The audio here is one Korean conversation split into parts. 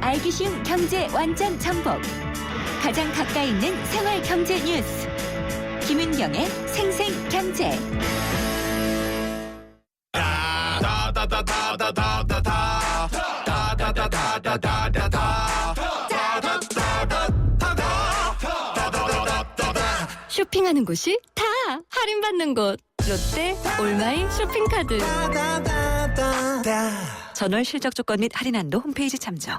알기 쉬운 경제 완전 정복. 가장 가까이 있는 생활 경제 뉴스. 김은경의 생생경제. 쇼핑하는 곳이 다 할인받는 곳. 롯데 올마이 쇼핑카드. 전월 실적 조건 및 할인 한도 홈페이지 참조.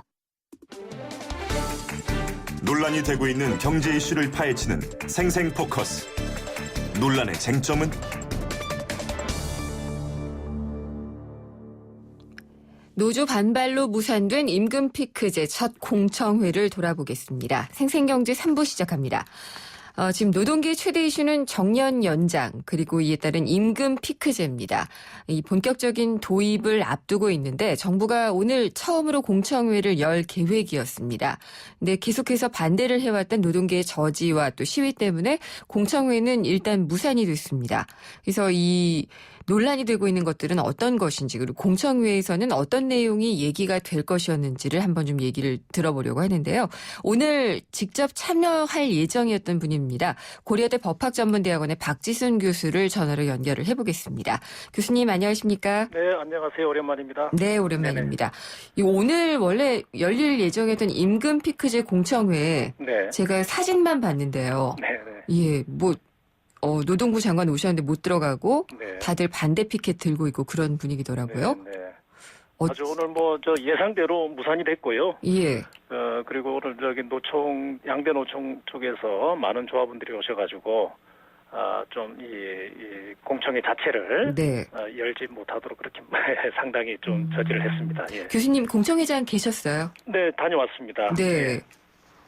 논란이 되고 있는 경제 이슈를 파헤치는 생생포커스. 논란의 쟁점은? 노조 반발로 무산된 임금 피크제 첫 공청회를 돌아보겠습니다. 생생경제 3부 시작합니다. 지금 노동계의 최대 이슈는 정년 연장 그리고 이에 따른 임금 피크제입니다. 이 본격적인 도입을 앞두고 있는데 정부가 오늘 처음으로 공청회를 열 계획이었습니다. 근데 계속해서 반대를 해왔던 노동계의 저지와 또 시위 때문에 공청회는 일단 무산이 됐습니다. 그래서 이 논란이 되고 있는 것들은 어떤 것인지 그리고 공청회에서는 어떤 내용이 얘기가 될 것이었는지를 한번 좀 얘기를 들어보려고 하는데요. 오늘 직접 참여할 예정이었던 분입니다. 고려대 법학전문대학원의 박지순 교수를 전화로 연결을 해보겠습니다. 교수님 안녕하십니까? 네, 안녕하세요. 오랜만입니다. 네, 오랜만입니다. 오늘 원래 열릴 예정이었던 임금 피크제 공청회 네. 제가 사진만 봤는데요. 네, 네. 예, 노동부 장관 오셨는데 못 들어가고 네. 다들 반대 피켓 들고 있고 그런 분위기더라고요. 네, 네. 아주 오늘 예상대로 무산이 됐고요. 예. 그리고 오늘 양대 노총 쪽에서 많은 조합원들이 오셔가지고, 좀 이 공청회 자체를 네. 열지 못하도록 그렇게 상당히 좀 저지를 했습니다. 예. 교수님 공청회장 계셨어요? 네, 다녀왔습니다. 네.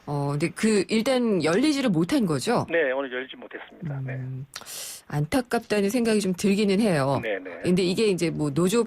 근데 일단 열리지를 못한 거죠? 네, 오늘 열지 못했습니다. 네. 안타깝다는 생각이 좀 들기는 해요. 네, 네. 근데 이게 이제 노조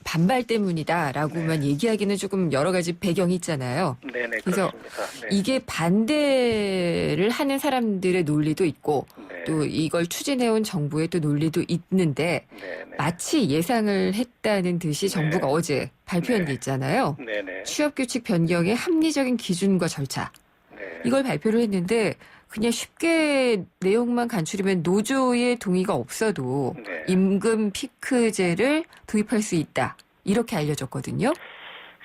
반발 때문이다라고만 얘기하기는 조금 여러 가지 배경이 있잖아요. 네, 네, 그래서 그렇습니다. 네. 이게 반대를 하는 사람들의 논리도 있고 네. 또 이걸 추진해온 정부의 또 논리도 있는데 네, 네. 마치 예상을 했다는 듯이 정부가 어제 발표한 네. 게 있잖아요. 네, 네. 취업규칙 변경의 합리적인 기준과 절차. 네. 이걸 발표를 했는데 그냥 쉽게 내용만 간추리면 노조의 동의가 없어도 네. 임금 피크제를 도입할 수 있다. 이렇게 알려졌거든요.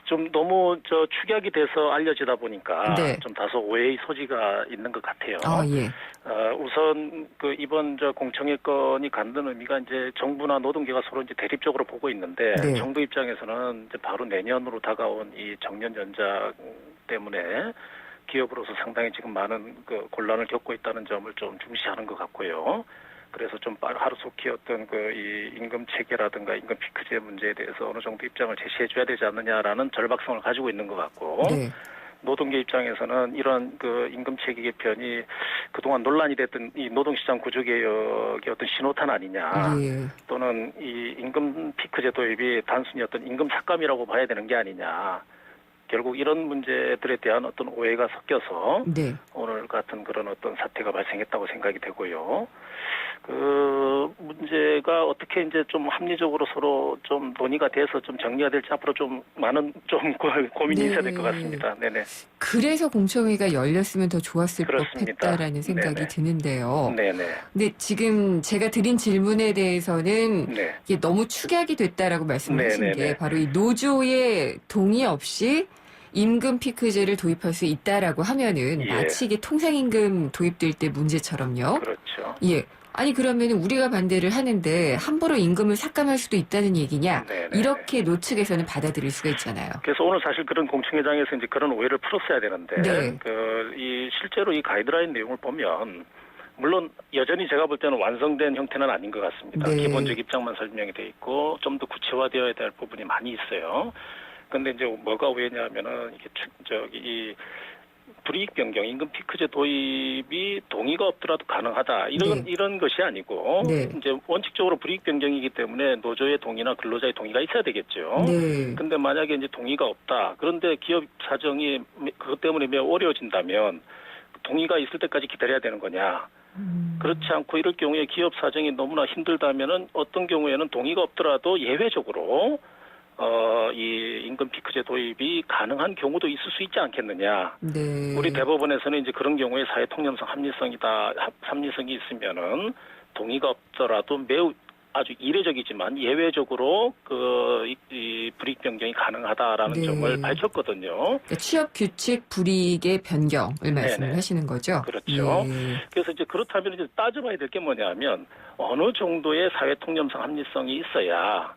좀 너무 축약이 돼서 알려지다 보니까 네. 좀 다소 오해의 소지가 있는 것 같아요. 예. 우선 이번 공청회 건이 갖는 의미가 이제 정부나 노동계가 서로 이제 대립적으로 보고 있는데 네. 정부 입장에서는 이제 바로 내년으로 다가온 이 정년 연장 때문에 기업으로서 상당히 지금 많은 곤란을 겪고 있다는 점을 좀 중시하는 것 같고요. 그래서 좀 하루속히 이 임금 체계라든가 임금 피크제 문제에 대해서 어느 정도 입장을 제시해줘야 되지 않느냐라는 절박성을 가지고 있는 것 같고. 네. 노동계 입장에서는 이런 임금 체계 개편이 그동안 논란이 됐던 이 노동시장 구조개혁의 어떤 신호탄 아니냐. 예. 또는 이 임금 피크제 도입이 단순히 어떤 임금 삭감이라고 봐야 되는 게 아니냐. 결국 이런 문제들에 대한 어떤 오해가 섞여서 네. 오늘 같은 그런 어떤 사태가 발생했다고 생각이 되고요. 그 문제가 어떻게 이제 좀 합리적으로 서로 좀 논의가 돼서 좀 정리가 될지 앞으로 좀 많은 좀 고민이 있어야 될 것 같습니다. 네네. 그래서 공청회가 열렸으면 더 좋았을 그렇습니다. 법했다라는 생각이 네네. 드는데요. 네네. 근데 지금 제가 드린 질문에 대해서는 네. 이게 너무 축약이 됐다라고 말씀하신 네네네. 게 바로 이 노조의 동의 없이 임금 피크제를 도입할 수 있다라고 하면은 예. 마치 이게 통상임금 도입될 때 문제처럼요. 그렇죠. 예. 아니 그러면 우리가 반대를 하는데 함부로 임금을 삭감할 수도 있다는 얘기냐? 네네. 이렇게 노측에서는 받아들일 수가 있잖아요. 그래서 오늘 사실 그런 공청회장에서 이제 그런 오해를 풀었어야 되는데, 네. 실제로 이 가이드라인 내용을 보면, 물론 여전히 제가 볼 때는 완성된 형태는 아닌 것 같습니다. 네. 기본적 입장만 설명이 돼 있고, 좀 더 구체화되어야 될 부분이 많이 있어요. 근데 이제 뭐가 오해냐면은, 이게 불이익 변경, 임금 피크제 도입이 동의가 없더라도 가능하다. 이런 것이 아니고, 네. 이제 원칙적으로 불이익 변경이기 때문에 노조의 동의나 근로자의 동의가 있어야 되겠죠. 네. 근데 만약에 이제 동의가 없다. 그런데 기업 사정이 그것 때문에 매우 어려워진다면 동의가 있을 때까지 기다려야 되는 거냐. 그렇지 않고 이럴 경우에 기업 사정이 너무나 힘들다면은 어떤 경우에는 동의가 없더라도 예외적으로 이 임금 피크제 도입이 가능한 경우도 있을 수 있지 않겠느냐. 네. 우리 대법원에서는 이제 그런 경우에 사회 통념성 합리성이 있으면은 동의가 없더라도 매우 아주 이례적이지만 예외적으로 이 불이익 변경이 가능하다라는 네. 점을 밝혔거든요. 그러니까 취업 규칙 불이익의 변경을 말씀을 네네. 하시는 거죠. 그렇죠. 예. 그래서 이제 그렇다면 이제 따져봐야 될 게 뭐냐면 어느 정도의 사회 통념성 합리성이 있어야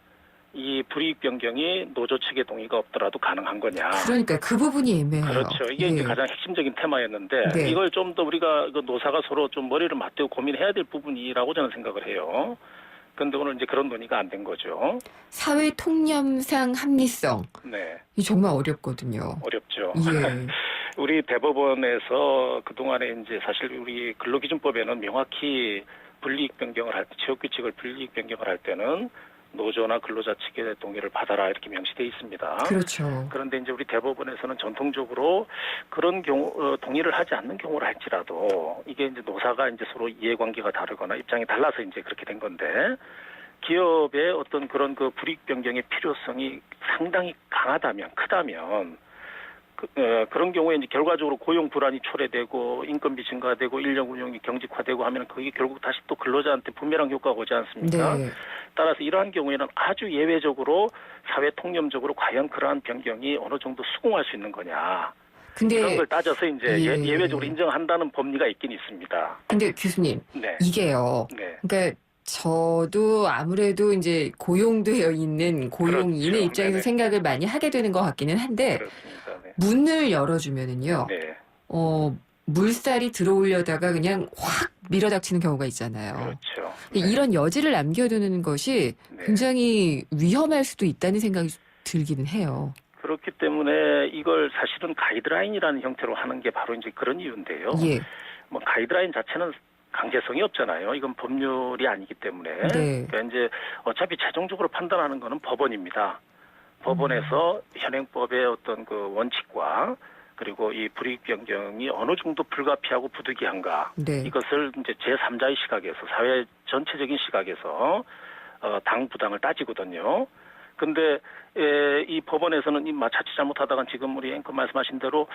이 불이익 변경이 노조 측의 동의가 없더라도 가능한 거냐. 그러니까 그 부분이 애매해요. 그렇죠. 이게 이제 예. 가장 핵심적인 테마였는데 네. 이걸 좀 더 우리가 노사가 서로 좀 머리를 맞대고 고민해야 될 부분이라고 저는 생각을 해요. 그런데 오늘 이제 그런 논의가 안 된 거죠. 사회 통념상 합리성. 네, 이 정말 어렵거든요. 어렵죠. 예. 우리 대법원에서 그동안에 이제 사실 우리 근로기준법에는 명확히 불이익 변경을 취업 규칙을 불이익 변경을 할 때는 노조나 근로자 측의 동의를 받아라 이렇게 명시되어 있습니다. 그렇죠. 그런데 이제 우리 대법원에서는 전통적으로 그런 경우 동의를 하지 않는 경우를 할지라도 이게 이제 노사가 이제 서로 이해관계가 다르거나 입장이 달라서 이제 그렇게 된 건데 기업의 어떤 그런 그 불이익 변경의 필요성이 상당히 강하다면 크다면 그런 경우에 이제 결과적으로 고용 불안이 초래되고 인건비 증가되고 인력 운용이 경직화되고 하면 그게 결국 다시 또 근로자한테 부메랑 효과가 오지 않습니까? 네. 따라서 이러한 경우에는 아주 예외적으로 사회 통념적으로 과연 그러한 변경이 어느 정도 수긍할 수 있는 거냐. 근데 그런 걸 따져서 이제 예. 예외적으로 인정한다는 법리가 있긴 있습니다. 근데 교수님, 네. 이게요. 네. 그러니까 저도 아무래도 이제 고용되어 있는 고용인의 그렇죠. 입장에서 네네. 생각을 많이 하게 되는 것 같기는 한데 그렇습니다. 네. 문을 열어주면은요. 네. 물살이 들어오려다가 그냥 확 밀어닥치는 경우가 있잖아요. 그렇죠. 이런 여지를 남겨두는 것이 네. 굉장히 위험할 수도 있다는 생각이 들기는 해요. 그렇기 때문에 이걸 사실은 가이드라인이라는 형태로 하는 게 바로 이제 그런 이유인데요. 예. 뭐 가이드라인 자체는 강제성이 없잖아요. 이건 법률이 아니기 때문에. 네. 그러니까 이제 어차피 최종적으로 판단하는 거는 법원입니다. 법원에서 현행법의 어떤 그 원칙과 그리고 이 불이익 변경이 어느 정도 불가피하고 부득이한가. 네. 이것을 이제 제3자의 시각에서 사회 전체적인 시각에서 당 부당을 따지거든요. 근데 이 법원에서는 자칫 잘못하다가 지금 우리 앵커 말씀하신 대로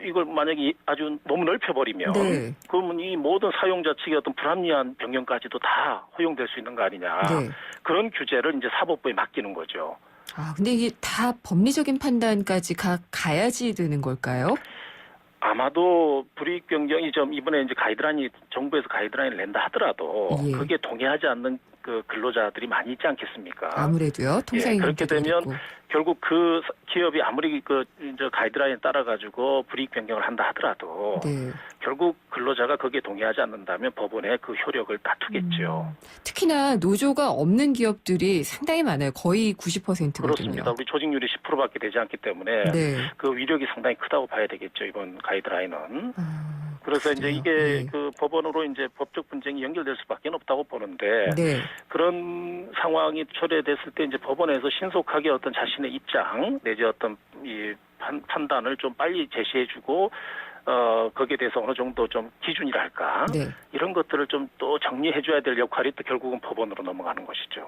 이걸 만약에 아주 너무 넓혀버리면 네. 그러면 이 모든 사용자 측의 어떤 불합리한 변경까지도 다 허용될 수 있는 거 아니냐. 네. 그런 규제를 이제 사법부에 맡기는 거죠. 근데 이게 다 법리적인 판단까지 가야지 되는 걸까요? 아마도 불이익 변경이 좀 이번에 이제 정부에서 가이드라인을 낸다 하더라도 예. 그게 동의하지 않는 그 근로자들이 많이 있지 않겠습니까? 아무래도요. 통상이 그렇게 되면 결국 그 기업이 아무리 이제 가이드라인에 따라 가지고 불이익 변경을 한다 하더라도 네. 결국 근로자가 거기에 동의하지 않는다면 법원에 그 효력을 다투겠죠. 특히나 노조가 없는 기업들이 상당히 많아요. 거의 90%거든요. 그렇습니다. 우리 조직률이 10%밖에 되지 않기 때문에 네. 그 위력이 상당히 크다고 봐야 되겠죠. 이번 가이드라인은. 그래서 이제 그래요? 이게 네. 그 법원으로 이제 법적 분쟁이 연결될 수밖에 없다고 보는데 네. 그런 상황이 초래됐을 때 이제 법원에서 신속하게 어떤 자신의 입장 내지 어떤 이 판단을 좀 빨리 제시해주고 거기에 대해서 어느 정도 좀 기준이랄까 네. 이런 것들을 좀 또 정리해줘야 될 역할이 또 결국은 법원으로 넘어가는 것이죠.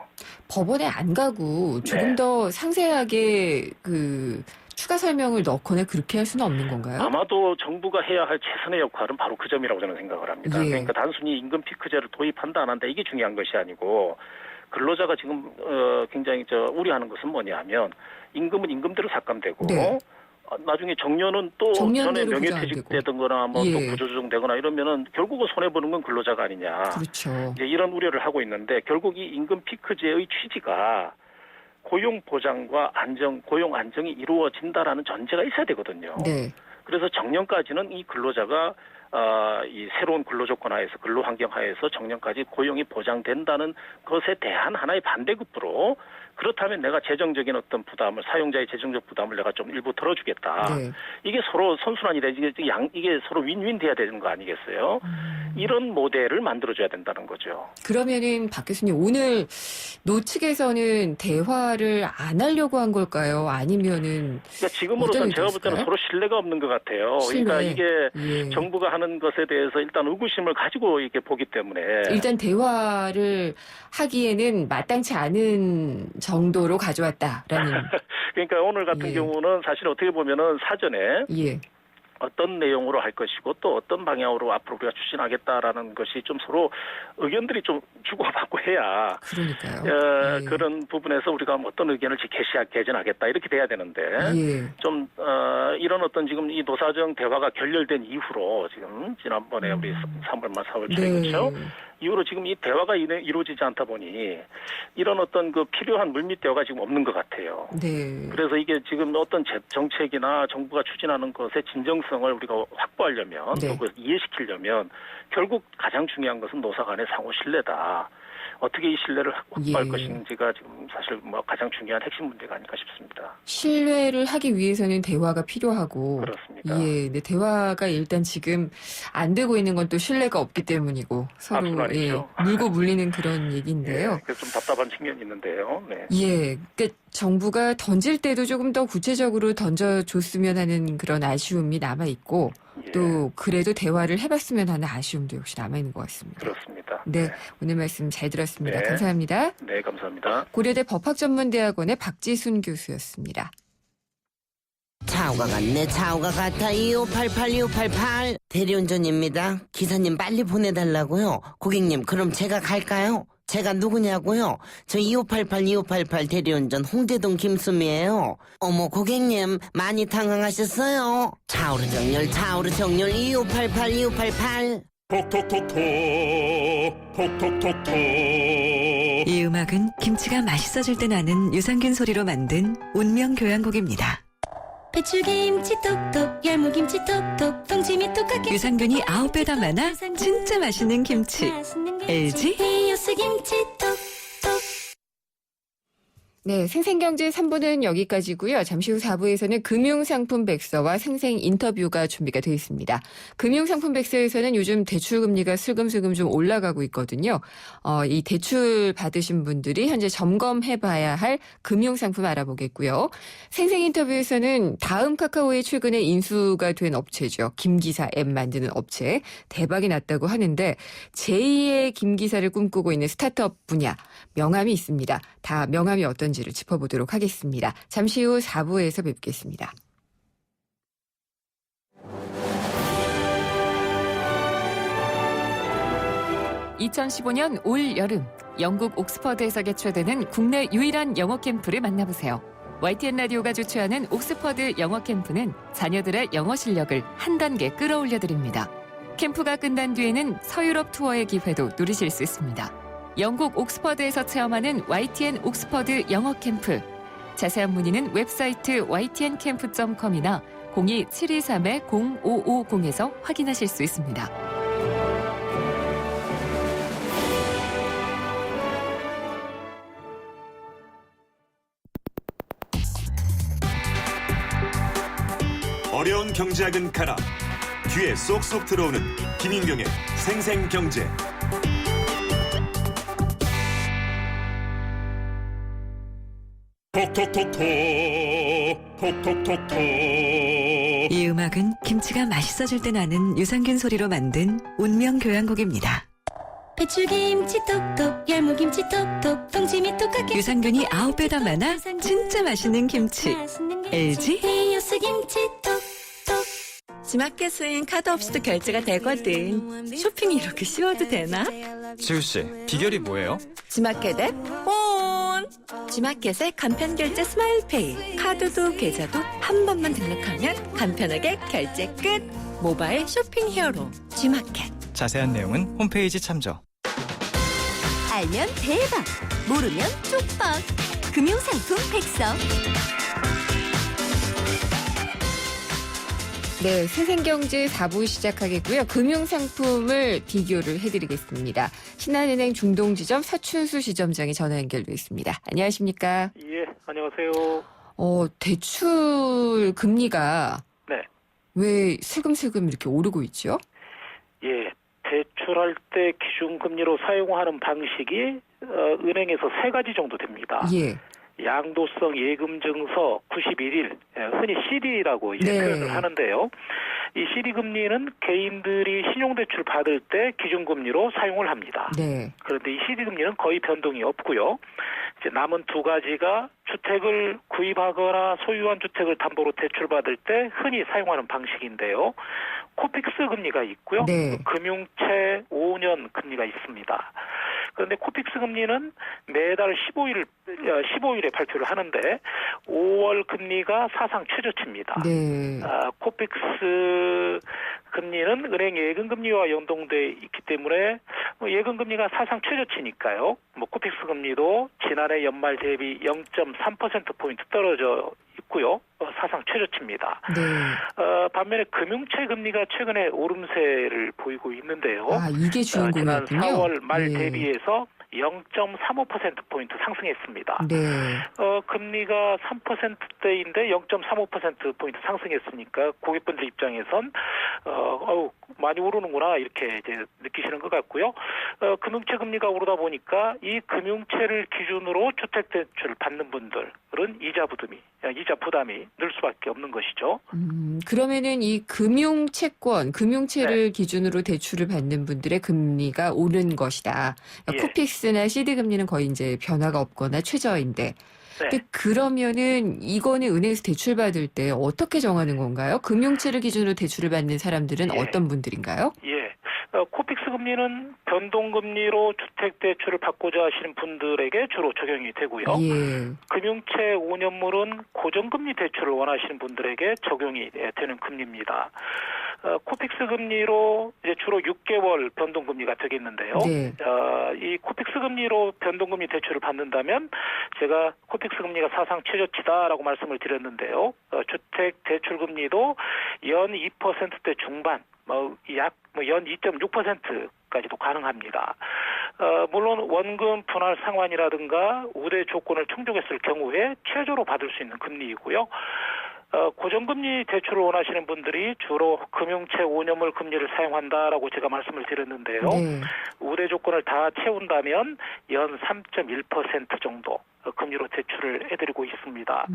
법원에 안 가고 조금 네. 더 상세하게 추가 설명을 넣거나 그렇게 할 수는 없는 건가요? 아마도 정부가 해야 할 최선의 역할은 바로 그 점이라고 저는 생각을 합니다. 예. 그러니까 단순히 임금 피크제를 도입한다 안 한다 이게 중요한 것이 아니고 근로자가 지금 굉장히 우려하는 것은 뭐냐면 임금은 임금대로 삭감되고 네. 나중에 정년은 또 전에 정년대로 명예퇴직되거나 뭐 또 예. 구조조정되거나 이러면은 결국은 손해보는 건 근로자가 아니냐. 그렇죠. 이제 이런 우려를 하고 있는데 결국 이 임금 피크제의 취지가 고용 보장과 고용 안정이 이루어진다라는 전제가 있어야 되거든요. 네. 그래서 정년까지는 이 근로자가 이 새로운 근로 조건 하에서 근로 환경 하에서 정년까지 고용이 보장된다는 것에 대한 하나의 반대급부로 그렇다면 내가 재정적인 어떤 부담을 사용자의 재정적 부담을 내가 좀 일부 덜어주겠다. 네. 이게 서로 선순환이 되지 이게 서로 윈윈 돼야 되는 거 아니겠어요? 이런 모델을 만들어줘야 된다는 거죠. 그러면은 박 교수님 오늘 노측에서는 대화를 안 하려고 한 걸까요? 아니면은 그러니까 지금으로선 제가 볼 때는 서로 신뢰가 없는 것 같아요. 신뢰. 그러니까 이게 예. 정부가 하는 있다는 것에 대해서 일단 의구심을 가지고 이렇게 보기 때문에 일단 대화를 하기에는 마땅치 않은 정도로 가져왔다라는. 그러니까 오늘 같은 예. 경우는 사실 어떻게 보면은 사전에 예. 어떤 내용으로 할 것이고 또 어떤 방향으로 앞으로 우리가 추진하겠다라는 것이 좀 서로 의견들이 좀 주고받고 해야 그러니까요. 예. 그런 부분에서 우리가 어떤 의견을 개진하겠다 이렇게 돼야 되는데 예. 좀 이런 어떤 지금 이 노사정 대화가 결렬된 이후로 지금 지난번에 우리 3월 말 4월 초에 그렇죠? 이후로 지금 이 대화가 이루어지지 않다 보니 이런 어떤 그 필요한 물밑 대화가 지금 없는 것 같아요. 네. 그래서 이게 지금 어떤 정책이나 정부가 추진하는 것의 진정성을 우리가 확보하려면 네. 또 그걸 이해시키려면 결국 가장 중요한 것은 노사 간의 상호 신뢰다. 어떻게 이 신뢰를 확보할 예. 것인지가 지금 사실 뭐 가장 중요한 핵심 문제가 아닐까 싶습니다. 신뢰를 하기 위해서는 대화가 필요하고. 그렇습니다. 예, 네, 대화가 일단 지금 안 되고 있는 건 또 신뢰가 없기 때문이고 서로 악순환이죠. 물고 물리는 그런 얘기인데요. 예, 그래서 좀 답답한 측면이 있는데요. 네. 예, 그러니까 정부가 던질 때도 조금 더 구체적으로 던져줬으면 하는 그런 아쉬움이 남아 있고 예, 또 그래도 대화를 해봤으면 하는 아쉬움도 역시 남아 있는 것 같습니다. 그렇습니다. 네, 오늘 말씀 잘 들었습니다. 네. 감사합니다. 네, 감사합니다. 고려대 법학전문대학원의 박지순 교수였습니다. 차우가 같네. 차우가 같아. 2588 대리운전입니다. 기사님 빨리 보내달라고요. 고객님 그럼 제가 갈까요? 제가 누구냐고요? 저 2588 대리운전 홍대동 김수미예요. 어머 고객님 많이 당황하셨어요? 차우르 정렬 2588 톡톡톡톡 톡톡톡톡. 이 음악은 김치가 맛있어질 때 나는 유산균 소리로 만든 운명 교향곡입니다. 배추김치 톡톡 열무김치 톡톡 동치미 톡하게 유산균이 9배 더 많아 진짜 맛있는 김치. LG 히어스 김치 톡톡. 네, 생생경제 3부는 여기까지고요. 잠시 후 4부에서는 금융상품 백서와 생생 인터뷰가 준비가 되어 있습니다. 금융상품 백서에서는 요즘 대출금리가 슬금슬금 좀 올라가고 있거든요. 이 대출 받으신 분들이 현재 점검해봐야 할 금융상품 알아보겠고요. 생생 인터뷰에서는 다음 카카오에 최근에 인수가 된 업체죠. 김기사 앱 만드는 업체 대박이 났다고 하는데 제2의 김기사를 꿈꾸고 있는 스타트업 분야 명함이 있습니다. 다 명함이 어떤지를 짚어보도록 하겠습니다. 잠시 후 4부에서 뵙겠습니다. (2015년) 올 여름 영국 옥스퍼드에서 개최되는 국내 유일한 영어 캠프를 만나보세요. YTN 라디오가 주최하는 옥스퍼드 영어 캠프는 자녀들의 영어 실력을 한 단계 끌어올려드립니다. 캠프가 끝난 뒤에는 서유럽 투어의 기회도 누리실 수 있습니다. 영국 옥스퍼드에서 체험하는 YTN 옥스퍼드 영어 캠프. 자세한 문의는 웹사이트 ytncamp.com이나 02-723-0550에서 확인하실 수 있습니다. 어려운 경제학은 가라. 귀에 쏙쏙 들어오는 김인경의 생생경제. 톡톡톡톡. 이 음악은 김치가 맛있어질 때 나는 유산균 소리로 만든 운명 교향곡입니다. 배추김치 톡톡 열무김치 톡톡 동치미 톡하게 유산균이 9배 더 많아 진짜 맛있는 김치. LG 히어스 김치 톡톡. 지마켓은 카드 없이도 결제가 되거든. 쇼핑이 이렇게 쉬워도 되나? 지우씨, 비결이 뭐예요? 지마켓 앱 온! 지마켓의 간편 결제 스마일페이. 카드도 계좌도 한 번만 등록하면 간편하게 결제 끝. 모바일 쇼핑 히어로 지마켓. 자세한 내용은 홈페이지 참조. 알면 대박, 모르면 쪽박. 금융상품 백서. 네, 생생경제 4부 시작하겠고요. 금융상품을 비교를 해드리겠습니다. 신한은행 중동지점 서춘수 지점장이 전화 연결돼 있습니다. 안녕하십니까? 예, 안녕하세요. 대출 금리가 네. 왜 슬금슬금 이렇게 오르고 있죠? 예, 대출할 때 기준금리로 사용하는 방식이 은행에서 3가지 정도 됩니다. 예. 양도성 예금 증서 91일, 흔히 CD라고 네. 표현을 하는데요. 이 CD 금리는 개인들이 신용대출 받을 때 기준금리로 사용을 합니다. 네. 그런데 이 CD 금리는 거의 변동이 없고요. 이제 남은 두 가지가 주택을 구입하거나 소유한 주택을 담보로 대출받을 때 흔히 사용하는 방식인데요. 코픽스 금리가 있고요. 네. 금융채 5년 금리가 있습니다. 그런데 코픽스 금리는 매달 15일에 발표를 하는데 5월 금리가 사상 최저치입니다. 네. 코픽스 금리는 은행 예금 금리와 연동돼 있기 때문에 예금 금리가 사상 최저치니까요. 코픽스 금리도 지난해 연말 대비 0.3% 포인트 떨어져 있고요. 사상 최저치입니다. 네. 반면에 금융채 금리가 최근에 오름세를 보이고 있는데요. 아, 이게 지난 주인공이었군요. 4월 말 네. 대비해서 0.35%포인트 상승했습니다. 네. 금리가 3%대인데 0.35%포인트 상승했으니까 고객분들 입장에선, 많이 오르는구나, 이렇게 이제 느끼시는 것 같고요. 금융채 금리가 오르다 보니까 이 금융채를 기준으로 주택대출을 받는 분들은 이자 부담이 늘 수밖에 없는 것이죠. 그러면은 이 금융채를 네. 기준으로 대출을 받는 분들의 금리가 오른 것이다. 예. 코픽스나 CD 금리는 거의 이제 변화가 없거나 최저인데. 네. 근데 그러면은 이거는 은행에서 대출 받을 때 어떻게 정하는 건가요? 금융채를 기준으로 대출을 받는 사람들은 예. 어떤 분들인가요? 예. 코픽스 금리는 변동금리로 주택대출을 받고자 하시는 분들에게 주로 적용이 되고요. 예. 금융채 5년물은 고정금리 대출을 원하시는 분들에게 적용이 되는 금리입니다. 코픽스 금리로 이제 주로 6개월 변동금리가 되겠는데요. 네. 이 코픽스 금리로 변동금리 대출을 받는다면 제가 코픽스 금리가 사상 최저치다라고 말씀을 드렸는데요. 주택 대출 금리도 연 2%대 중반, 약 연 2.6%까지도 가능합니다. 물론 원금 분할 상환이라든가 우대 조건을 충족했을 경우에 최저로 받을 수 있는 금리이고요. 고정금리 대출을 원하시는 분들이 주로 금융채 5년물 금리를 사용한다라고 제가 말씀을 드렸는데요. 네. 우대 조건을 다 채운다면 연 3.1% 정도 금리로 대출을 해드리고 있습니다.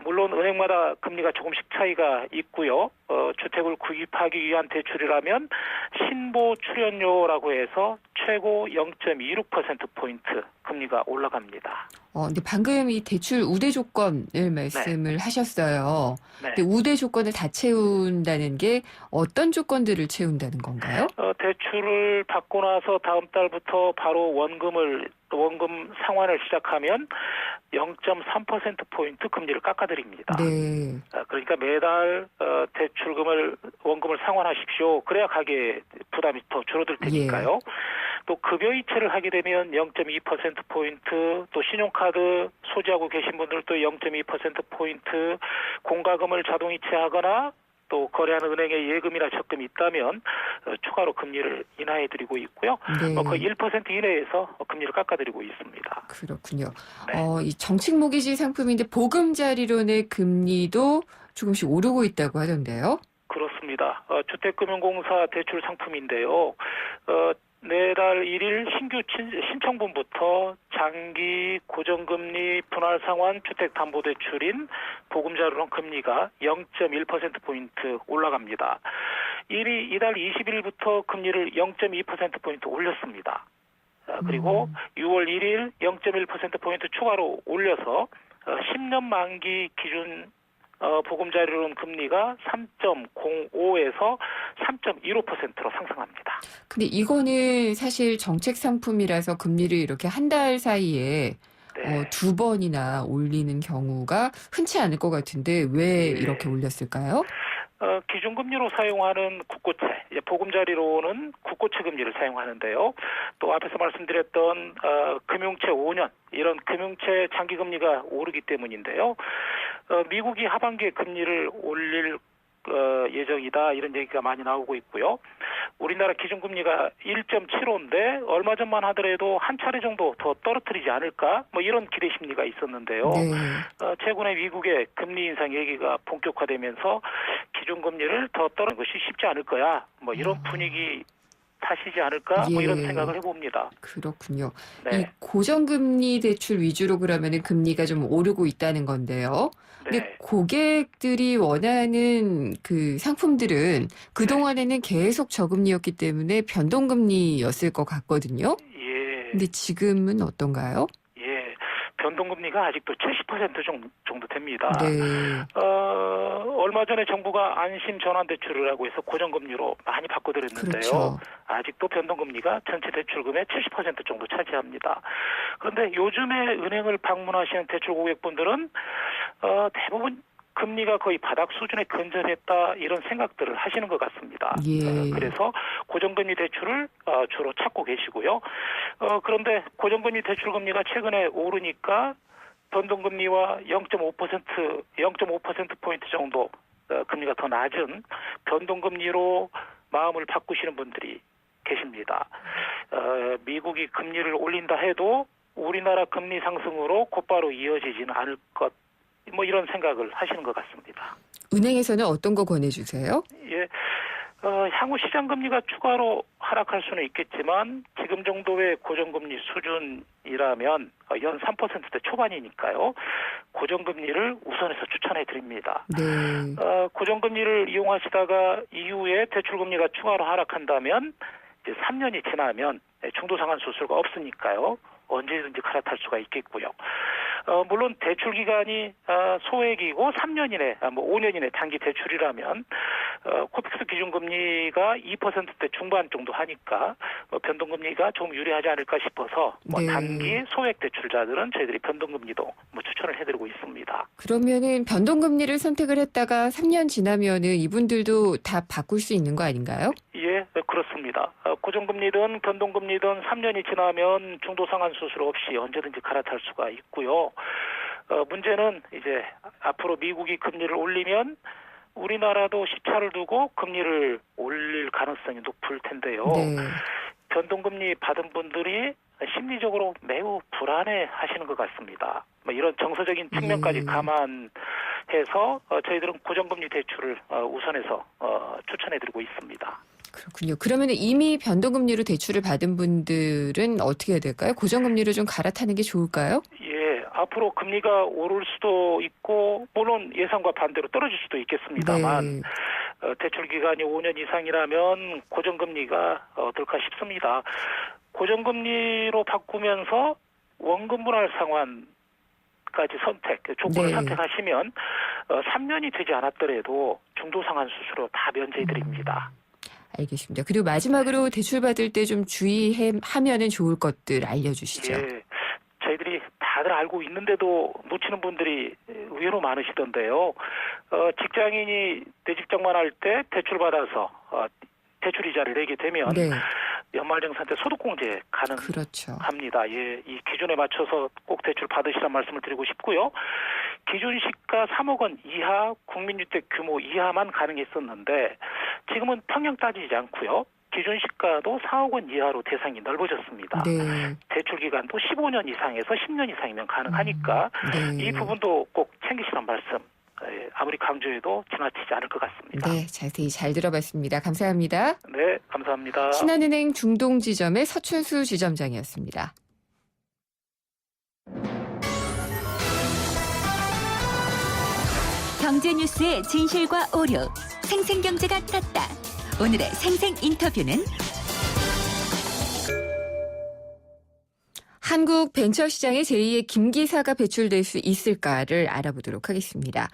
물론 은행마다 금리가 조금씩 차이가 있고요. 주택을 구입하기 위한 대출이라면 신보 출연료라고 해서 최고 0.26%포인트 금리가 올라갑니다. 근데 방금 이 대출 우대 조건을 말씀을 하셨어요. 네. 근데 우대 조건을 다 채운다는 게 어떤 조건들을 채운다는 건가요? 대출을 받고 나서 다음 달부터 바로 원금 상환을 시작하면 0.3%포인트 금리를 깎아드립니다. 네. 그러니까 매달 원금을 상환하십시오. 그래야 가계 부담이 더 줄어들 테니까요. 또 급여이체를 하게 되면 0.2%포인트, 또 신용카드 소지하고 계신 분들도 0.2%포인트, 공과금을 자동이체하거나 또 거래하는 은행에 예금이나 적금이 있다면 추가로 금리를 인하해드리고 있고요. 네. 거의 1% 이내에서 금리를 깎아드리고 있습니다. 그렇군요. 네. 이 정책 모기지 상품인데 보금자리론의 금리도 조금씩 오르고 있다고 하던데요. 그렇습니다. 주택금융공사 대출 상품인데요. 내달 1일 신규 신청분부터 장기 고정금리 분할상환 주택담보대출인 보금자리론 금리가 0.1%포인트 올라갑니다. 이달 20일부터 금리를 0.2%포인트 올렸습니다. 그리고 6월 1일 0.1%포인트 추가로 올려서 10년 만기 기준 보금자리론 금리가 3.05에서 3.15%로 상승합니다. 근데 이거는 사실 정책 상품이라서 금리를 이렇게 한 달 사이에 네. 두 번이나 올리는 경우가 흔치 않을 것 같은데 왜 네. 이렇게 올렸을까요? 기준금리로 사용하는 국고채, 국고자리로는 국고채 금리를 사용하는데요. 또 앞에서 말씀드렸던 금융채 5년, 이런 금융채 장기금리가 오르기 때문인데요. 미국이 하반기에 금리를 올릴 예정이다, 이런 얘기가 많이 나오고 있고요. 우리나라 기준금리가 1.75인데 얼마 전만 하더라도 한 차례 정도 더 떨어뜨리지 않을까, 이런 기대 심리가 있었는데요. 네. 최근에 미국의 금리 인상 얘기가 본격화되면서 기준금리를 더 떨어뜨리는 것이 쉽지 않을 거야, 이런 분위기 탓이지 않을까 뭐 예. 이런 생각을 해봅니다. 그렇군요. 네. 이 고정금리 대출 위주로 그러면은 금리가 좀 오르고 있다는 건데요. 근데 네. 고객들이 원하는 그 상품들은 그동안에는 계속 저금리였기 때문에 변동금리였을 것 같거든요. 예. 근데 지금은 어떤가요? 예. 변동금리가 아직도 70% 정도 됩니다. 네. 얼마 전에 정부가 안심 전환대출을 하고 해서 고정금리로 많이 바꿔드렸는데요. 그렇죠. 아직도 변동금리가 전체 대출금의 70% 정도 차지합니다. 그런데 요즘에 은행을 방문하시는 대출 고객분들은 대부분 금리가 거의 바닥 수준에 근접했다 이런 생각들을 하시는 것 같습니다. 예. 그래서 고정금리 대출을 주로 찾고 계시고요. 그런데 고정금리 대출 금리가 최근에 오르니까 변동금리와 0.5%포인트 정도 금리가 더 낮은 변동금리로 마음을 바꾸시는 분들이 계십니다. 미국이 금리를 올린다 해도 우리나라 금리 상승으로 곧바로 이어지지는 않을 것, 뭐 이런 생각을 하시는 것 같습니다. 은행에서는 어떤 거 권해주세요? 예. 향후 시장 금리가 추가로 하락할 수는 있겠지만 지금 정도의 고정금리 수준이라면 연 3%대 초반이니까요. 고정금리를 우선해서 추천해 드립니다. 네. 고정금리를 이용하시다가 이후에 대출금리가 추가로 하락한다면 이제 3년이 지나면 중도상환 수수료가 없으니까요. 언제든지 갈아탈 수가 있겠고요. 물론 대출 기간이 소액이고 3년 이내, 5년 이내 단기 대출이라면 코픽스 기준금리가 2%대 중반 정도 하니까 변동금리가 좀 유리하지 않을까 싶어서 네. 단기 소액 대출자들은 저희들이 변동금리도 추천을 해드리고 있습니다. 그러면은 변동금리를 선택을 했다가 3년 지나면은 이분들도 다 바꿀 수 있는 거 아닌가요? 예, 그렇습니다. 고정금리든 변동금리든 3년이 지나면 중도상환 수수료 없이 언제든지 갈아탈 수가 있고요. 문제는 이제 앞으로 미국이 금리를 올리면 우리나라도 시차를 두고 금리를 올릴 가능성이 높을 텐데요. 네. 변동금리 받은 분들이 심리적으로 매우 불안해하시는 것 같습니다. 이런 정서적인 측면까지 감안해서 저희들은 고정금리 대출을 우선해서 추천해드리고 있습니다. 그렇군요. 그러면 이미 변동금리로 대출을 받은 분들은 어떻게 해야 될까요? 고정금리로 좀 갈아타는 게 좋을까요? 예, 앞으로 금리가 오를 수도 있고 물론 예상과 반대로 떨어질 수도 있겠습니다만 네. 대출 기간이 5년 이상이라면 고정금리가 어떨까 싶습니다. 고정금리로 바꾸면서 원금 분할 상환까지 조건을 네. 선택하시면 3년이 되지 않았더라도 중도상환 수수료 다 면제해드립니다. 알겠습니다. 그리고 마지막으로 대출 받을 때 좀 주의하면은 좋을 것들 알려주시죠. 예, 저희들이 다들 알고 있는데도 놓치는 분들이 의외로 많으시던데요. 직장인이 대직장만 할 때 대출 받아서 대출 이자를 내게 되면 네. 연말정산 때 소득공제 그렇죠. 가능합니다. 예, 이 기준에 맞춰서 꼭 대출 받으시란 말씀을 드리고 싶고요. 기준 시가 3억 원 이하 국민주택 규모 이하만 가능했었는데 지금은 평형 따지지 않고요. 기준 시가도 4억 원 이하로 대상이 넓어졌습니다. 네. 대출 기간도 15년 이상에서 10년 이상이면 가능하니까 네. 이 부분도 꼭 챙기시란 말씀 아무리 강조해도 지나치지 않을 것 같습니다. 네, 자세히 잘 들어봤습니다. 감사합니다. 네, 감사합니다. 신한은행 중동지점의 서춘수 지점장이었습니다. 경제 뉴스의 진실과 오류, 생생경제가 떴다. 오늘의 생생 인터뷰는 한국 벤처시장에 제2의 김기사가 배출될 수 있을까를 알아보도록 하겠습니다.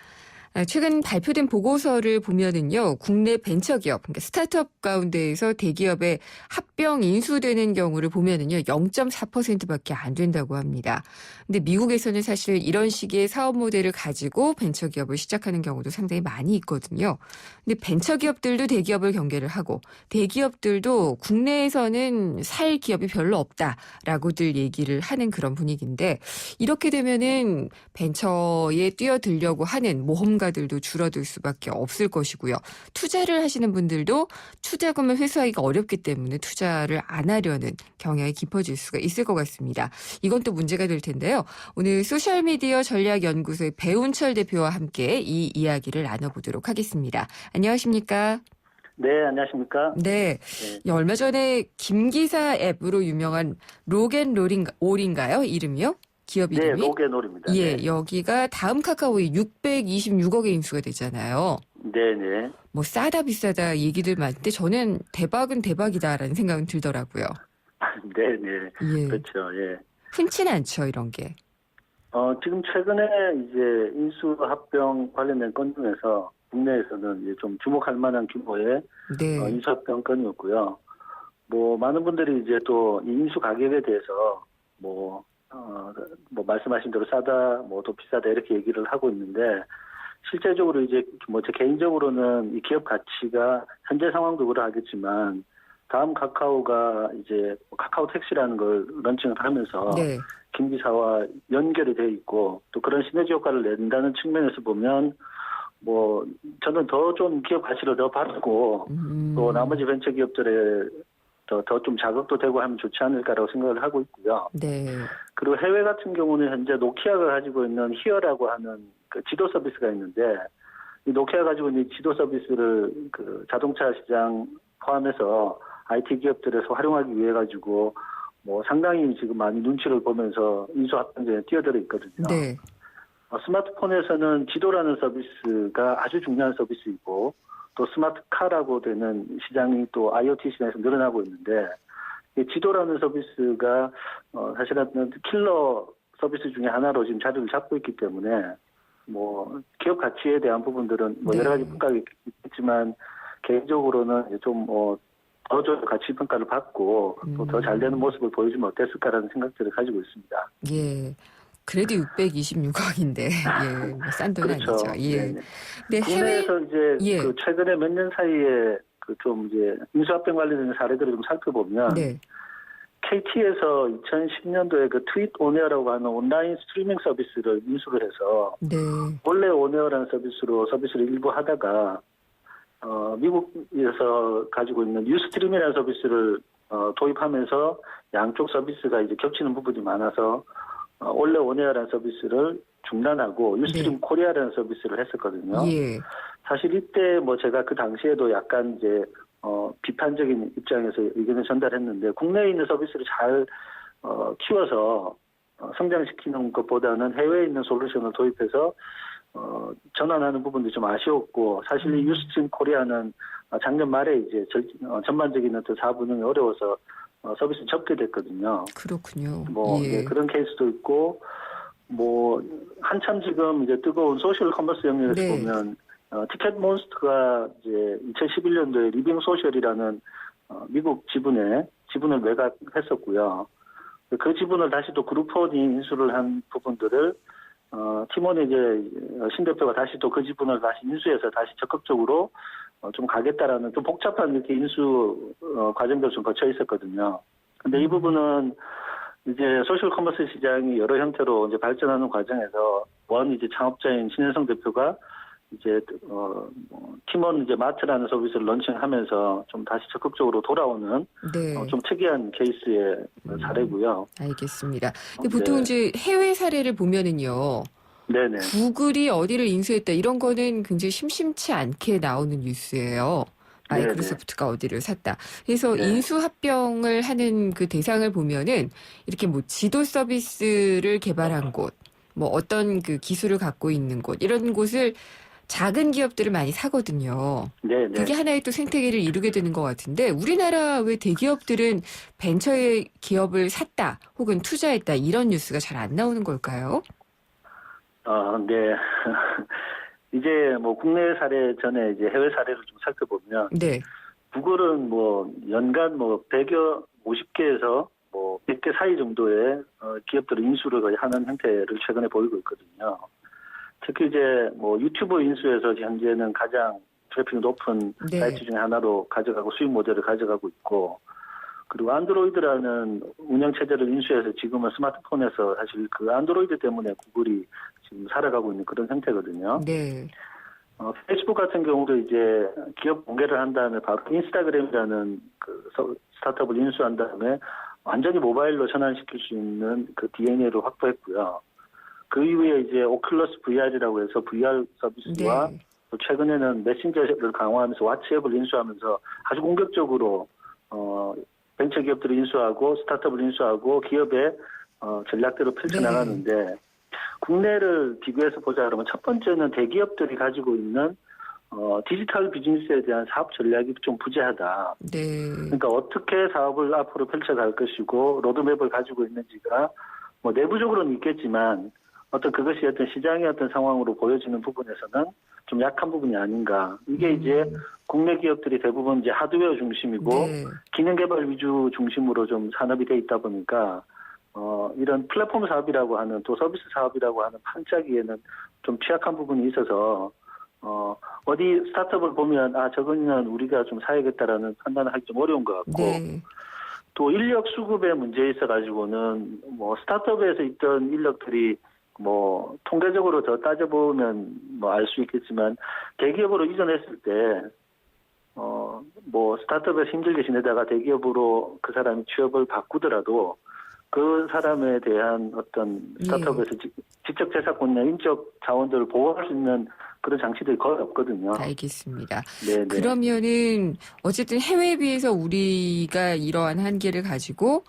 최근 발표된 보고서를 보면은요, 국내 벤처기업, 그러니까 스타트업 가운데에서 대기업에 합병 인수되는 경우를 보면은요, 0.4%밖에 안 된다고 합니다. 근데 미국에서는 사실 이런 식의 사업 모델을 가지고 벤처기업을 시작하는 경우도 상당히 많이 있거든요. 근데 벤처기업들도 대기업을 경계를 하고 대기업들도 국내에서는 살 기업이 별로 없다라고들 얘기를 하는 그런 분위기인데 이렇게 되면은 벤처에 뛰어들려고 하는 모험가들도 줄어들 수밖에 없을 것이고요. 투자를 하시는 분들도 투자금을 회수하기가 어렵기 때문에 투자를 안 하려는 경향이 깊어질 수가 있을 것 같습니다. 이건 또 문제가 될 텐데요. 오늘 소셜미디어 전략연구소의 배운철 대표와 함께 이 이야기를 나눠보도록 하겠습니다. 안녕하십니까? 네, 안녕하십니까? 네. 얼마 전에 김기사 앱으로 유명한 로겐올인가요? 이름이요? 기업 네, 이름이? 로겐올입니다. 예, 네. 여기가 다음 카카오의 626억의 인수가 되잖아요. 네네. 뭐 싸다 비싸다 얘기들 많은데 저는 대박은 대박이다라는 생각은 들더라고요. 네네. 예. 그렇죠, 예. 흔치는 않죠, 이런 게. 지금 최근에 이제 인수합병 관련된 건 중에서 국내에서는 이제 좀 주목할 만한 규모의 네. 인수합병 건이었고요. 뭐, 많은 분들이 이제 또 이 인수 가격에 대해서 뭐 말씀하신 대로 싸다, 뭐 더 비싸다 이렇게 얘기를 하고 있는데 실제적으로 이제 뭐 제 개인적으로는 이 기업 가치가 현재 상황도 그러하겠지만 다음 카카오가 이제 카카오 택시라는 걸 런칭을 하면서 네. 김기사와 연결이 돼 있고 또 그런 시너지 효과를 낸다는 측면에서 보면 뭐 저는 더 좀 기업 가치를 더 받고 또 나머지 벤처 기업들에 더 좀 자극도 되고 하면 좋지 않을까라고 생각을 하고 있고요. 네. 그리고 해외 같은 경우는 현재 노키아가 가지고 있는 히어라고 하는 그 지도 서비스가 있는데 이 노키아가 가지고 있는 지도 서비스를 그 자동차 시장 포함해서 IT 기업들에서 활용하기 위해 가지고 뭐 상당히 지금 많이 눈치를 보면서 인수합병에 뛰어들어 있거든요. 네. 스마트폰에서는 지도라는 서비스가 아주 중요한 서비스이고 또 스마트카라고 되는 시장이 또 IoT 시장에서 늘어나고 있는데 이 지도라는 서비스가 사실은 킬러 서비스 중에 하나로 지금 자리를 잡고 있기 때문에 뭐 기업 가치에 대한 부분들은 뭐 여러 가지 평가가 있겠지만 개인적으로는 좀 더 좋은 가치 평가를 받고 또 더 잘 되는 모습을 보여주면 어땠을까라는 생각들을 가지고 있습니다. 예. 그래도 626억인데, 예, 뭐싼 돈 그렇죠. 아니죠. 예. 네네. 네, 국내에서 이제 그 최근에 몇 년 사이에 그 좀 이제 인수합병 관련된 사례들을 좀 살펴보면 네. KT에서 2010년도에 그 트윗 온에어라고 하는 온라인 스트리밍 서비스를 인수를 해서 네. 원래 온에어라는 서비스로 서비스를 일부 하다가 미국에서 가지고 있는 유스트림이라는 서비스를 도입하면서 양쪽 서비스가 이제 겹치는 부분이 많아서 원래 온에어라는 서비스를 중단하고 유스트림 코리아라는 서비스를 했었거든요. 예. 사실 이때 뭐 제가 그 당시에도 약간 이제 비판적인 입장에서 의견을 전달했는데 국내에 있는 서비스를 잘 키워서 성장시키는 것보다는 해외에 있는 솔루션을 도입해서 전환하는 부분도 좀 아쉬웠고 사실 이 유스트림 코리아는 작년 말에 이제 전반적인 어떤 사업 운영이 어려워서 서비스 접게 됐거든요. 그렇군요. 뭐 예. 네, 그런 케이스도 있고 뭐 한참 지금 이제 뜨거운 소셜 커머스 영역에서 보면 티켓 몬스터가 이제 2011년도에 리빙 소셜이라는 미국 지분을 매각했었고요. 그 지분을 다시 또 그룹폰이 인수를 한 부분들을 팀원의 이제 신 대표가 다시 또 그 지분을 다시 인수해서 다시 적극적으로 좀 가겠다라는 좀 복잡한 이렇게 인수 과정들 좀 거쳐 있었거든요. 근데 이 부분은 이제 소셜 커머스 시장이 여러 형태로 이제 발전하는 과정에서 이제 창업자인 신현성 대표가 이제 팀원 이제 마트라는 서비스를 런칭하면서 좀 다시 적극적으로 돌아오는 좀 특이한 케이스의 사례고요. 알겠습니다. 근데 보통 이제 해외 사례를 보면은요. 네네. 구글이 어디를 인수했다 이런 거는 굉장히 심심치 않게 나오는 뉴스예요. 마이크로소프트가 어디를 샀다. 그래서 인수합병을 하는 그 대상을 보면은 이렇게 뭐 지도 서비스를 개발한 곳, 뭐 어떤 그 기술을 갖고 있는 곳 이런 곳을 작은 기업들을 많이 사거든요. 네. 그게 하나의 또 생태계를 이루게 되는 것 같은데 우리나라 왜 대기업들은 벤처의 기업을 샀다 혹은 투자했다 이런 뉴스가 잘 안 나오는 걸까요? 네. 이제 뭐 국내 사례 전에 이제 해외 사례를 좀 살펴보면 구글은 뭐 연간 뭐 50개에서 뭐 100개 사이 정도의 기업들을 인수를 거의 하는 형태를 최근에 보이고 있거든요. 특히 이제 뭐 유튜브 인수에서 현재는 가장 트래픽이 높은 사이트 중에 하나로 가져가고 수익 모델을 가져가고 있고 그리고 안드로이드라는 운영 체제를 인수해서 지금은 스마트폰에서 사실 그 안드로이드 때문에 구글이 지금 살아가고 있는 그런 형태거든요. 네. 페이스북 같은 경우도 이제 기업 공개를 한 다음에 바로 인스타그램이라는 그 스타트업을 인수한 다음에 완전히 모바일로 전환시킬 수 있는 그 DNA를 확보했고요. 그 이후에 이제 오큘러스 VR이라고 해서 VR 서비스와 또 최근에는 메신저를 강화하면서 왓츠앱을 인수하면서 아주 공격적으로 벤처기업들을 인수하고 스타트업을 인수하고 기업의 전략대로 펼쳐나가는데 국내를 비교해서 보자 그러면 첫 번째는 대기업들이 가지고 있는 디지털 비즈니스에 대한 사업 전략이 좀 부재하다. 네. 그러니까 어떻게 사업을 앞으로 펼쳐갈 것이고 로드맵을 가지고 있는지가 뭐 내부적으로는 있겠지만 그것이 어떤 시장의 어떤 상황으로 보여지는 부분에서는 좀 약한 부분이 아닌가. 이게 이제 국내 기업들이 대부분 이제 하드웨어 중심이고 네. 기능 개발 위주 중심으로 좀 산업이 돼 있다 보니까 이런 플랫폼 사업이라고 하는 또 서비스 사업이라고 하는 판짜기에는 좀 취약한 부분이 있어서 어디 스타트업을 보면 저거는 우리가 좀 사야겠다라는 판단을 하기 좀 어려운 것 같고 네. 또 인력 수급의 문제에 있어 가지고는 뭐 스타트업에서 있던 인력들이 뭐 통계적으로 더 따져보면 뭐 알 수 있겠지만 대기업으로 이전했을 때 뭐 스타트업에서 힘들게 지내다가 대기업으로 그 사람이 취업을 바꾸더라도 그 사람에 대한 어떤 스타트업에서 지적 재산권이나 인적 자원들을 보호할 수 있는 그런 장치들이 거의 없거든요. 알겠습니다. 네네. 그러면은 어쨌든 해외에 비해서 우리가 이러한 한계를 가지고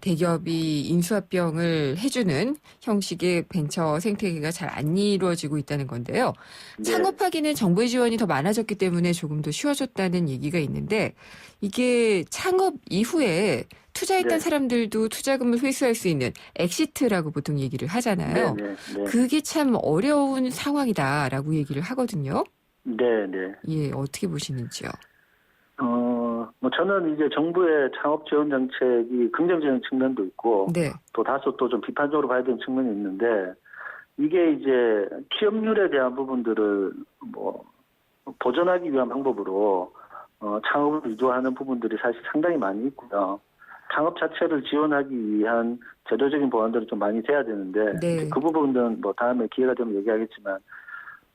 대기업이 인수합병을 해주는 형식의 벤처 생태계가 잘 안 이루어지고 있다는 건데요. 네. 창업하기는 정부의 지원이 더 많아졌기 때문에 조금 더 쉬워졌다는 얘기가 있는데 이게 창업 이후에 투자했던 네. 사람들도 투자금을 회수할 수 있는 엑시트라고 보통 얘기를 하잖아요. 네네. 네. 그게 참 어려운 상황이다라고 얘기를 하거든요. 네네. 예, 어떻게 보시는지요? 뭐 저는 이제 정부의 창업 지원 정책이 긍정적인 측면도 있고 네. 또 다소 또 좀 비판적으로 봐야 되는 측면이 있는데 이게 이제 취업률에 대한 부분들을 뭐 보전하기 위한 방법으로 창업을 유도하는 부분들이 사실 상당히 많이 있고요. 창업 자체를 지원하기 위한 제도적인 보완들이 좀 많이 돼야 되는데 네. 그 부분은 뭐 다음에 기회가 되면 얘기하겠지만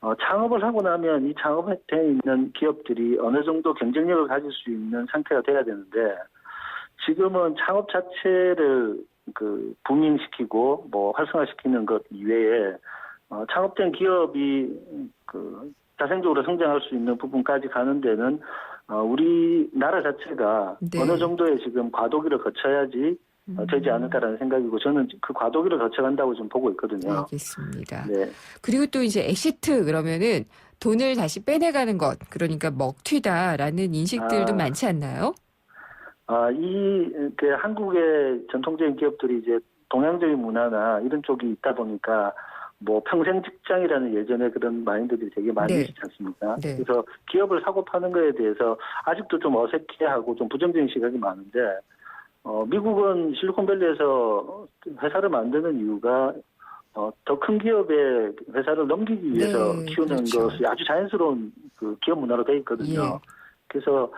창업을 하고 나면 이 창업에 있는 기업들이 어느 정도 경쟁력을 가질 수 있는 상태가 돼야 되는데 지금은 창업 자체를 붕잉시키고 뭐 활성화시키는 것 이외에 창업된 기업이 자생적으로 성장할 수 있는 부분까지 가는 데는 우리나라 자체가 네. 어느 정도의 지금 과도기를 거쳐야지 되지 않을까라는 생각이고 저는 그 과도기를 거쳐간다고 좀 보고 있거든요. 알겠습니다. 네. 그리고 또 이제 엑시트 그러면은 돈을 다시 빼내가는 것, 그러니까 먹튀다라는 인식들도 많지 않나요? 한국의 전통적인 기업들이 이제 동양적인 문화나 이런 쪽이 있다 보니까 뭐 평생 직장이라는 예전에 그런 마인드들이 되게 많이 네. 있지 않습니까? 네. 그래서 기업을 사고 파는 거에 대해서 아직도 좀 어색해하고 좀 부정적인 시각이 많은데 미국은 실리콘밸리에서 회사를 만드는 이유가 더 큰 기업의 회사를 넘기기 위해서 네, 키우는 그렇죠. 것이 아주 자연스러운 기업 문화로 돼 있거든요. 예. 그래서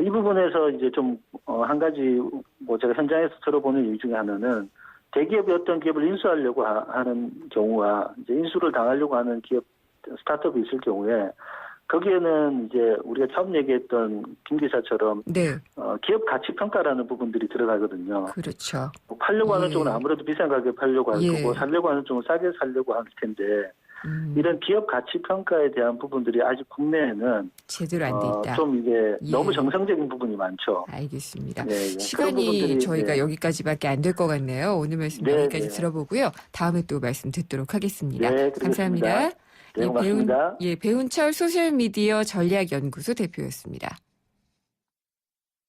이 부분에서 이제 좀 한 가지 뭐 제가 현장에서 들어보는 이유 중에 하나는 대기업이 어떤 기업을 인수하려고 하는 경우와 이제 인수를 당하려고 하는 기업 스타트업이 있을 경우에 거기에는 이제 우리가 처음 얘기했던 김 기사처럼 네, 기업 가치 평가라는 부분들이 들어가거든요. 그렇죠. 팔려고 하는 예. 쪽은 아무래도 비싼 가격에 팔려고 할 예. 거고 살려고 하는 쪽은 싸게 살려고 할 텐데 이런 기업 가치 평가에 대한 부분들이 아직 국내에는 제대로 안 돼 있다. 좀 이게 예. 너무 정상적인 부분이 많죠. 알겠습니다. 네, 네. 그런 시간이 부분들이, 저희가 네. 여기까지밖에 안 될 것 같네요. 오늘 말씀 네, 여기까지 네. 들어보고요. 다음에 또 말씀 듣도록 하겠습니다. 네, 감사합니다. 네, 고맙습니다. 배운철 소셜미디어 전략연구소 대표였습니다.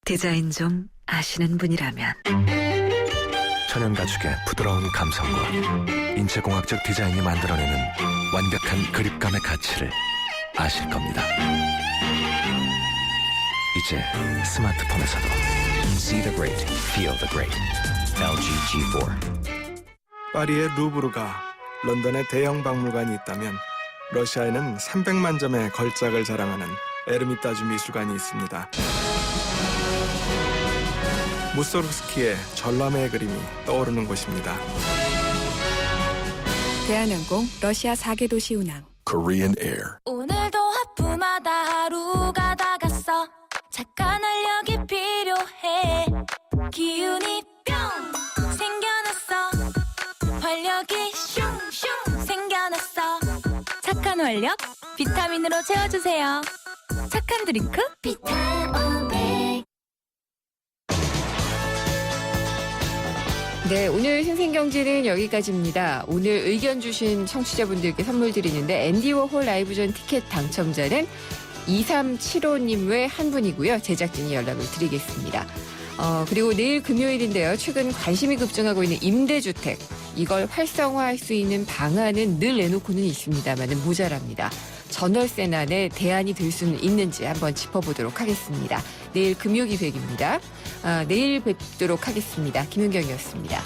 디자인 좀 아시는 분이라면 천연 가죽의 부드러운 감성과 인체공학적 디자인이 만들어내는 완벽한 그립감의 가치를 아실 겁니다. 이제 스마트폰에서도 See the great, feel the great. LG G4. 파리의 루브르가 런던의 대형 박물관이 있다면 러시아에는 300만 점의 걸작을 자랑하는 에르미타주 미술관이 있습니다. 무소르스키의 전람회의 그림이 떠오르는 곳입니다. 대한항공 러시아 4개 도시 운항. Korean Air. 오늘도 하품하다 하루가 다 갔어. 착한 활력이 필요해. 기운이 뿅 생겨났어. 활력이 슝슝 생겨났어. 착한 활력 비타민으로 채워주세요. 착한 드링크 비타오백. 네, 오늘 생생경제는 여기까지입니다. 오늘 의견 주신 청취자분들께 선물 드리는데 앤디 워홀 라이브전 티켓 당첨자는 2375님 외 한 분이고요. 제작진이 연락을 드리겠습니다. 그리고 내일 금요일인데요. 최근 관심이 급증하고 있는 임대주택. 이걸 활성화할 수 있는 방안은 늘 내놓고는 있습니다만 모자랍니다. 전월세난에 대안이 될 수는 있는지 한번 짚어보도록 하겠습니다. 내일 금요 기획입니다. 내일 뵙도록 하겠습니다. 김은경이었습니다.